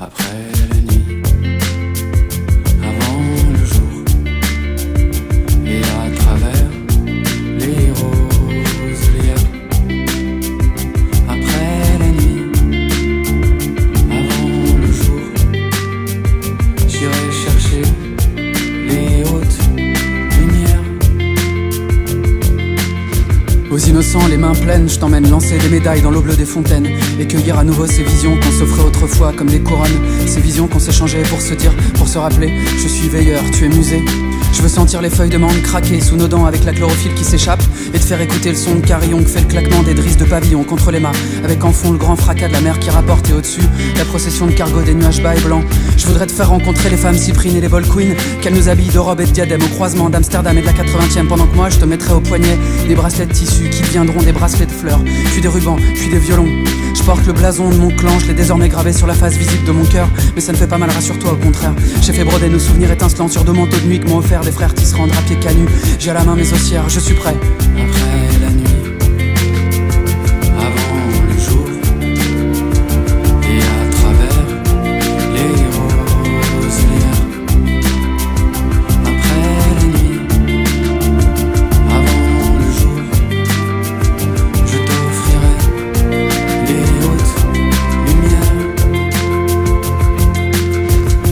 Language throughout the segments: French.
Après la nuit, avant le jour, et à travers les roselières. Après la nuit, avant le jour, j'irai chercher les hautes lumières. Aux innocents, les mains pleines, je t'emmène lancer des médailles dans l'eau bleue des fontaines et cueillir à nouveau ces visions qu'on s'offrait autrefois comme des couronnes. Ces visions qu'on s'échangeait pour se dire, pour se rappeler, je suis veilleur, tu es musée. Je veux sentir les feuilles de mangue craquer sous nos dents avec la chlorophylle qui s'échappe et te faire écouter le son de carillon que fait le claquement des drisses de pavillon contre les mâts, avec en fond le grand fracas de la mer qui rapporte et au-dessus la procession de cargo des nuages bas et blancs. Je voudrais te faire rencontrer les femmes cyprines et les vol queens, qu'elles nous habillent de robes et de diadèmes au croisement d'Amsterdam et de la 80e, pendant que moi je te mettrai au poignet des bracelets de tissu qui deviendront des bracelets de fleurs, puis des rubans, puis des violons. Je porte le blason de mon clan, je l'ai désormais gravé sur la face visible de mon cœur, mais ça ne fait pas mal, rassure-toi, au contraire. J'ai fait broder nos souvenirs étincelants sur deux manteaux de nuit que m'ont offert des frères tisserands drapiers canus. J'ai à la main mes ossières, je suis prêt. Après la nuit, avant le jour, et à travers les roselières. Après la nuit, avant le jour, je t'offrirai les hautes lumières.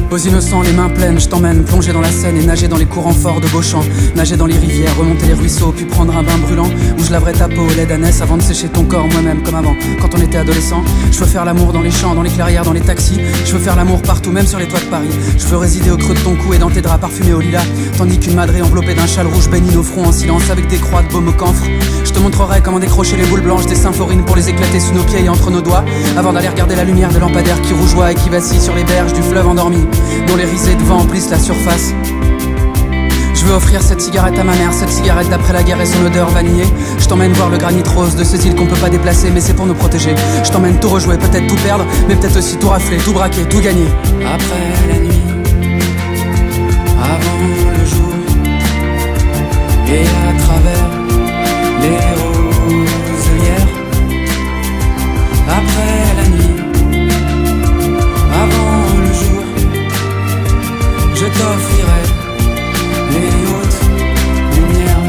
Aux innocents, les mains pleines, je t'emmène plonger dans la Seine et nager dans les courants forts de Beauchamp. Nager dans les rivières, remonter les ruisseaux, puis prendre un bain brûlant où je laverai ta peau au lait d'ânesse avant de sécher ton corps moi-même comme avant, quand on était adolescent. Je veux faire l'amour dans les champs, dans les clairières, dans les taxis. Je veux faire l'amour partout, même sur les toits de Paris. Je veux résider au creux de ton cou et dans tes draps parfumés au lilas, tandis qu'une madrée enveloppée d'un châle rouge baigne nos fronts en silence avec des croix de baume au camphre. Je te montrerai comment décrocher les boules blanches des symphorines pour les éclater sous nos pieds et entre nos doigts, avant d'aller regarder la lumière de lampadaire qui rougeoie et qui vacille sur les berges du fleuve endormi, dont les risées de vent emplissent la surface. Je veux offrir cette cigarette à ma mère, cette cigarette d'après la guerre et son odeur vanillée. Je t'emmène voir le granit rose de ces îles qu'on peut pas déplacer, mais c'est pour nous protéger. Je t'emmène tout rejouer, peut-être tout perdre, mais peut-être aussi tout rafler, tout braquer, tout gagner. Après la nuit, avant le jour, et à travers les roselières. Après la nuit, avant le jour, je t'offrirai les hautes lumières.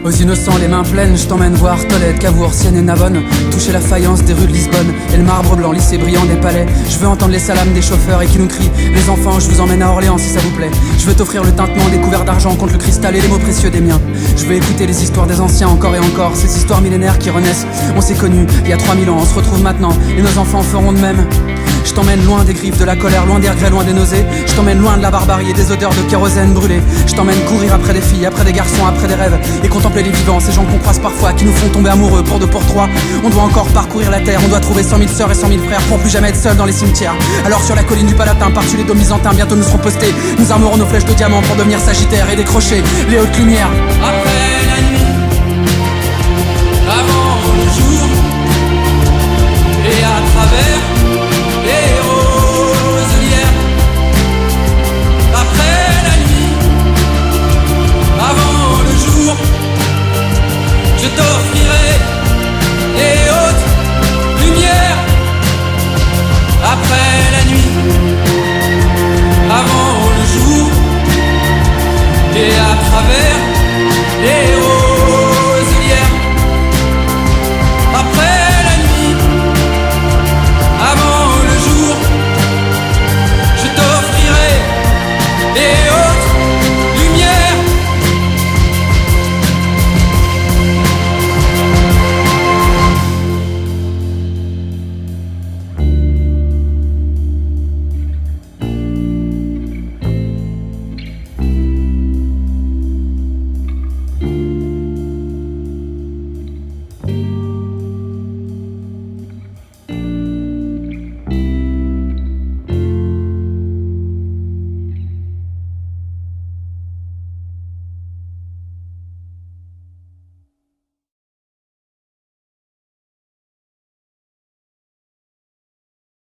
Aux innocents, les mains pleines, je t'emmène voir Tolède, Cavour, Sienne et Navone, toucher la faïence des rues de Lisbonne et le marbre blanc lissé brillant des palais. Je veux entendre les salams des chauffeurs et qui nous crient: les enfants, je vous emmène à Orléans si ça vous plaît. Je veux t'offrir le tintement des couverts d'argent contre le cristal et les mots précieux des miens. Je veux écouter les histoires des anciens encore et encore, ces histoires millénaires qui renaissent. On s'est connus il y a 3000 ans, on se retrouve maintenant et nos enfants feront de même. Je t'emmène loin des griffes de la colère, loin des regrets, loin des nausées. Je t'emmène loin de la barbarie et des odeurs de kérosène brûlé. Je t'emmène courir après des filles, après des garçons, après des rêves, et contempler les vivants, ces gens qu'on croise parfois, qui nous font tomber amoureux pour deux, pour trois. On doit encore parcourir la terre, on doit trouver 100 000 sœurs et 100 000 frères pour plus jamais être seul dans les cimetières. Alors sur la colline du Palatin, par-dessus les dômes byzantins, bientôt nous serons postés. Nous armerons nos flèches de diamant pour devenir sagittaires et décrocher les hautes lumières. Après